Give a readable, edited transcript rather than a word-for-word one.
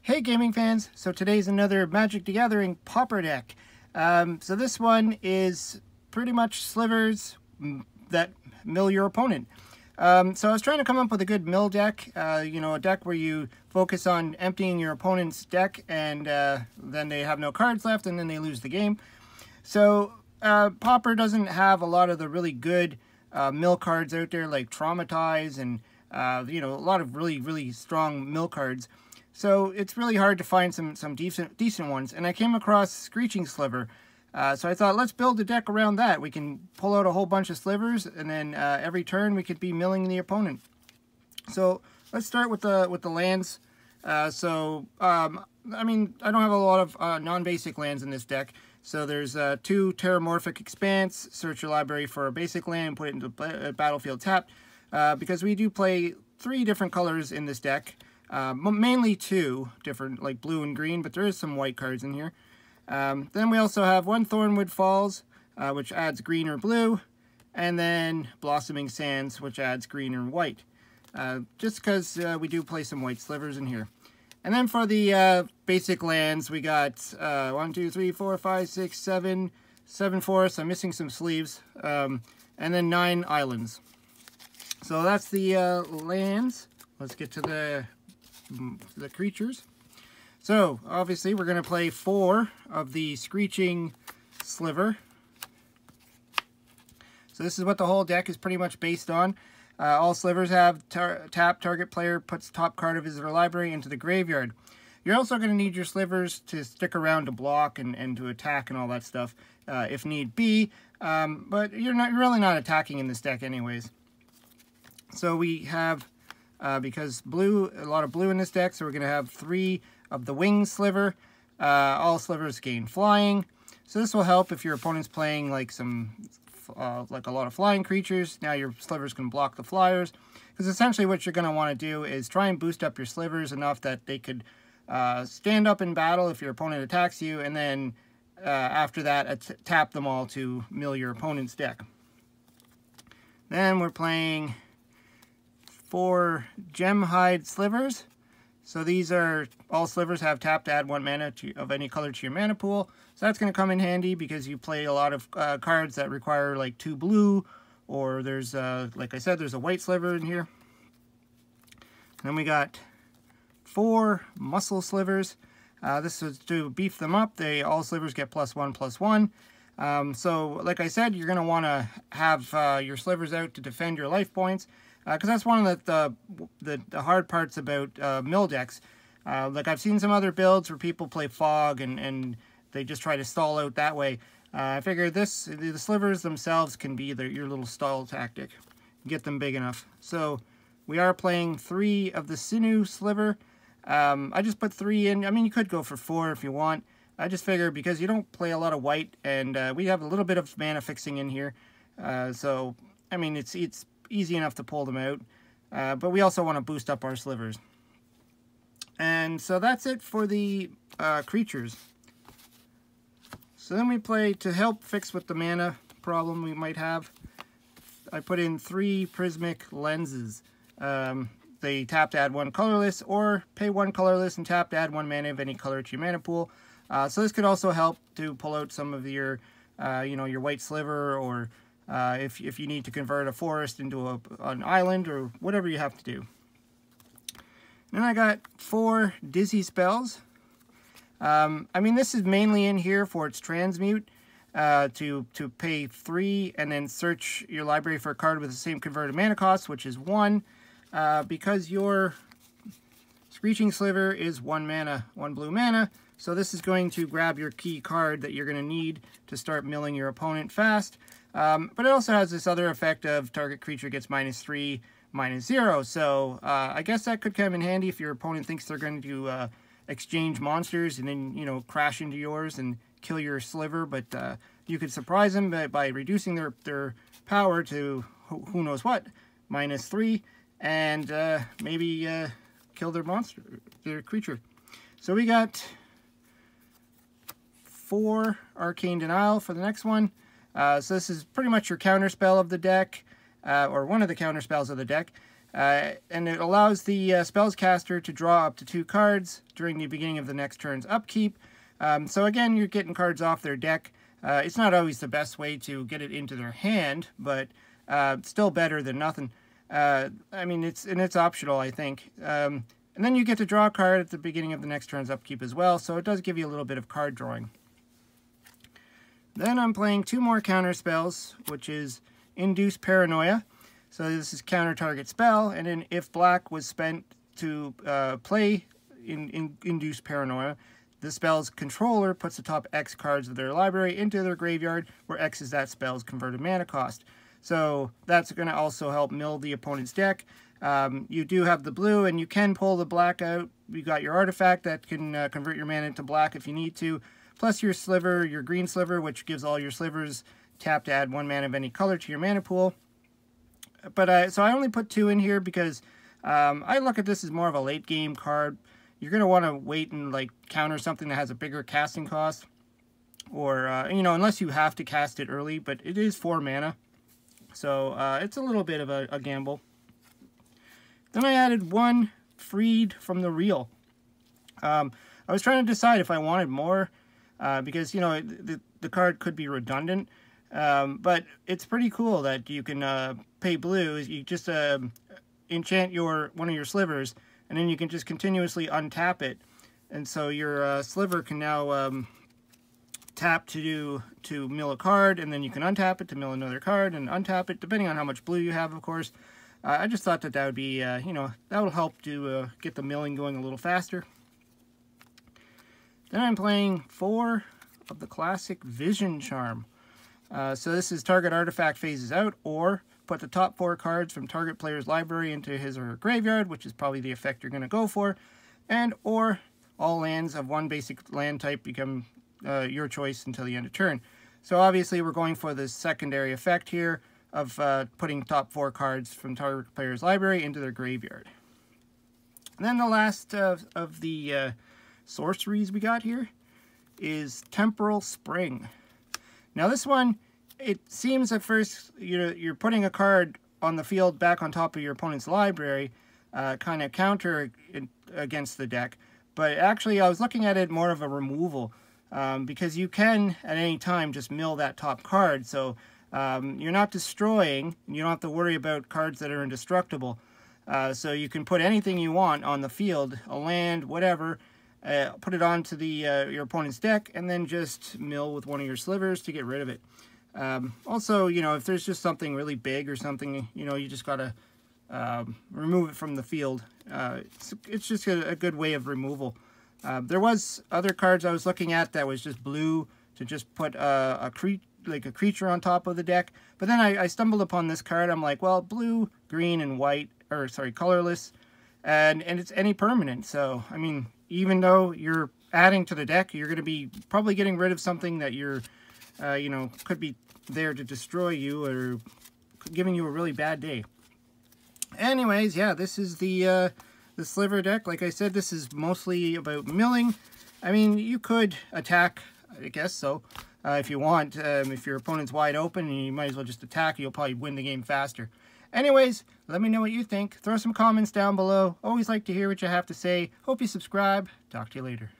Hey gaming fans, so today's another Magic the Gathering Pauper deck. So this one is pretty much slivers that mill your opponent. So I was trying to come up with a good mill deck, a deck where you focus on emptying your opponent's deck and then they have no cards left and then they lose the game. So Pauper doesn't have a lot of the really good mill cards out there like Traumatize and a lot of really strong mill cards. So it's really hard to find some decent ones. And I came across Screeching Sliver. So I thought, let's build a deck around that. We can pull out a whole bunch of slivers, and then every turn we could be milling the opponent. So let's start with the lands. I don't have a lot of non-basic lands in this deck. So there's 2 Terramorphic Expanse. Search your library for a basic land and put it into battlefield tapped. Because we do play 3 different colors in this deck. Mainly 2 different, like blue and green, but there is some white cards in here. Then we also have 1 Thornwood Falls, which adds green or blue, and then Blossoming Sands, which adds green or white. Just because we do play some white slivers in here. And then for the basic lands, we got 1, 2, 3, 4, 5, 6, 7 forests. I'm missing some sleeves, and then 9 islands. So that's the lands. Let's get to the creatures. So obviously we're going to play 4 of the Screeching Sliver. So this is what the whole deck is pretty much based on. All slivers have tap, target player puts top card of his or her library into the graveyard. You're also going to need your slivers to stick around to block and to attack and all that stuff if need be, but you're really not attacking in this deck anyways. So we have because a lot of blue in this deck, so we're going to have 3 of the Wing Sliver. All slivers gain flying, so this will help if your opponent's playing like a lot of flying creatures. Now your slivers can block the flyers, because essentially what you're going to want to do is try and boost up your slivers enough that they could stand up in battle if your opponent attacks you, and then after that tap them all to mill your opponent's deck. Then we're playing 4 Gemhide Slivers. So these are, all slivers have tap to add 1 mana of any color to your mana pool. So that's going to come in handy because you play a lot of cards that require like 2 blue, or there's, like I said, there's a white sliver in here. Then we got 4 Muscle Slivers. This is to beef them up. All slivers get +1/+1. So like I said, you're going to want to have your slivers out to defend your life points. Because that's one of the hard parts about mill decks. Like I've seen some other builds where people play Fog and they just try to stall out that way. I figure the slivers themselves can be your little stall tactic. Get them big enough. So we are playing 3 of the Sinew Sliver. I just put 3 in. I mean, you could go for 4 if you want. I just figure because you don't play a lot of white, and we have a little bit of mana fixing in here. So I mean, it's easy enough to pull them out, but we also want to boost up our slivers. And so that's it for the creatures. So then we play, to help fix with the mana problem we might have, I put in 3 Prismatic Lenses. They tap to add 1 colorless, or pay 1 colorless and tap to add 1 mana of any color to your mana pool. So this could also help to pull out some of your your white sliver, or if you need to convert a forest into an island, or whatever you have to do. Then I got 4 Dizzy Spells. I mean, this is mainly in here for its transmute, to pay 3 and then search your library for a card with the same converted mana cost, which is 1. Because your Screeching Sliver is 1 mana, 1 blue mana, so this is going to grab your key card that you're going to need to start milling your opponent fast. But it also has this other effect of target creature gets -3, -0. So I guess that could come in handy if your opponent thinks they're going to exchange monsters and then, crash into yours and kill your sliver. But you could surprise them by reducing their power to who knows what, -3, and maybe kill their creature. So we got 4 Arcane Denial for the next one. So this is pretty much your counter spell of the deck, or one of the counter spells of the deck. And it allows the spells caster to draw up to 2 cards during the beginning of the next turn's upkeep. So again, you're getting cards off their deck. It's not always the best way to get it into their hand, but still better than nothing. I mean, it's optional, I think. And then you get to draw a card at the beginning of the next turn's upkeep as well, so it does give you a little bit of card drawing. Then I'm playing 2 more counter spells, which is Induce Paranoia. So this is counter target spell, and then if black was spent to play Induce Paranoia, the spell's controller puts the top X cards of their library into their graveyard, where X is that spell's converted mana cost. So that's going to also help mill the opponent's deck. You do have the blue, and you can pull the black out. You got your artifact that can convert your mana into black if you need to, plus your sliver, your green sliver, which gives all your slivers tap to add 1 mana of any color to your mana pool. But so I only put 2 in here because I look at this as more of a late game card. You're going to want to wait and like counter something that has a bigger casting cost, or you know, unless you have to cast it early. But it is 4 mana, so it's a little bit of a gamble. Then I added 1 Freed from the Reel. I was trying to decide if I wanted more because, you know, the card could be redundant. But it's pretty cool that you can pay blue. You just enchant one of your slivers, and then you can just continuously untap it. And so your sliver can now tap to mill a card, and then you can untap it to mill another card, and untap it, depending on how much blue you have, of course. I just thought that would be, you know, that will help to get the milling going a little faster. Then I'm playing 4 of the classic Vision Charm. So this is target artifact phases out, or put the top 4 cards from target player's library into his or her graveyard, which is probably the effect you're going to go for, and or all lands of 1 basic land type become your choice until the end of turn. So obviously we're going for the secondary effect here of putting top 4 cards from target player's library into their graveyard. And then the last of the sorceries we got here is Temporal Spring. Now this one, it seems at first you're putting a card on the field back on top of your opponent's library, kind of counter against the deck. But actually I was looking at it more of a removal, because you can at any time just mill that top card. So you're not destroying, you don't have to worry about cards that are indestructible. So you can put anything you want on the field, a land, whatever, put it onto your opponent's deck, and then just mill with one of your slivers to get rid of it. Also, you know, if there's just something really big or something, you know, you just gotta remove it from the field. It's just a good way of removal. There was other cards I was looking at that was just blue to just put a creature on top of the deck. But then I stumbled upon this card. I'm like, well, blue, green, and white, or sorry, colorless, and it's any permanent. So, I mean, even though you're adding to the deck, you're going to be probably getting rid of something that you're, you know, could be there to destroy you or giving you a really bad day. Anyways, yeah, this is the Sliver deck. Like I said, this is mostly about milling. I mean, you could attack, I guess so, if you want. If your opponent's wide open, you might as well just attack. You'll probably win the game faster. Anyways, let me know what you think. Throw some comments down below. Always like to hear what you have to say. Hope you subscribe. Talk to you later.